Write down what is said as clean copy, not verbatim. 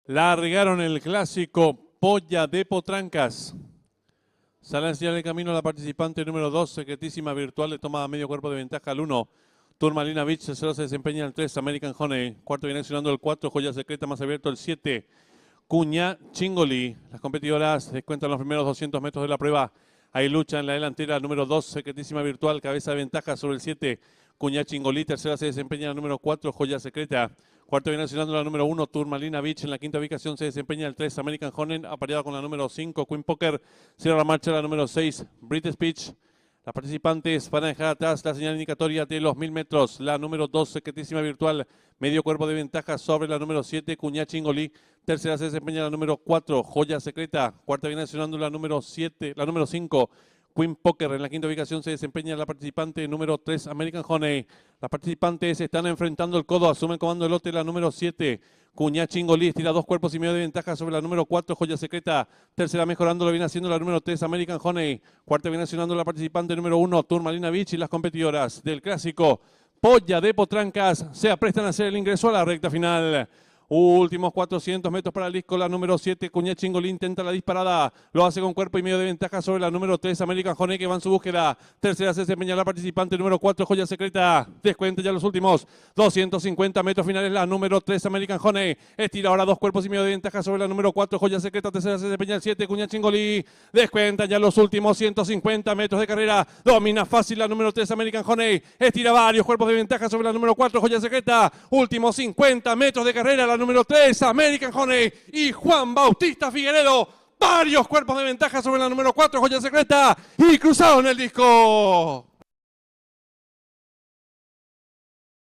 Largaron el clásico Polla de Potrancas. Sale a enseñar el camino a la participante número 2, secretísima virtual, le toma medio cuerpo de ventaja al 1. Turmalina Beach, tercero se desempeña el 3, American Honey. Cuarto viene accionando el 4, Joya Secreta más abierto el 7, Cuña Chingoli. Las competidoras descuentan los primeros 200 metros de la prueba. Hay lucha en la delantera, número 2, secretísima virtual, cabeza de ventaja sobre el 7, Cuña Chingoli. Tercera se desempeña la número 4, Joya Secreta. Cuarto viene accionando la número 1, Turmalina Beach. En la quinta ubicación se desempeña el 3, American Honey, apareado con la número 5, Queen Poker. Cierra la marcha la número 6, Brit Speech. Las participantes van a dejar atrás la señal indicatoria de los 1000 metros. La número 2, secretísima virtual, medio cuerpo de ventaja sobre la número 7, Cuña Chingoli. Tercera se desempeña la número 4, Joya Secreta. Cuarta viene accionando la número 5, Queen Poker. En la quinta ubicación se desempeña la participante número 3, American Honey. Las participantes están enfrentando el codo, asume el comando del lote la número 7, Cuña Chingoli. Estira 2 cuerpos y medio de ventaja sobre la número 4, Joya Secreta. Tercera mejorando lo viene haciendo la número 3, American Honey. Cuarta viene accionando la participante número 1, Turmalina Beach. Y las competidoras del clásico Polla de Potrancas se aprestan a hacer el ingreso a la recta final. Últimos 400 metros para el disco, la número 7, Cuña Chingoli intenta la disparada, lo hace con cuerpo y medio de ventaja sobre la número 3, American Honey, que va en su búsqueda. Tercera se desempeña la participante número 4, Joya Secreta. Descuenta ya los últimos 250 metros finales, la número 3, American Honey. Estira ahora 2 cuerpos y medio de ventaja sobre la número 4, Joya Secreta. Tercera se desempeña el 7, Cuña Chingoli. Descuenta ya los últimos 150 metros de carrera. Domina fácil la número 3, American Honey. Estira varios cuerpos de ventaja sobre la número 4, Joya Secreta. Últimos 50 metros de carrera, la número 3, American Honey y Juan Bautista Figueredo. Varios cuerpos de ventaja sobre la número 4, Joya Secreta. Y cruzaron el disco.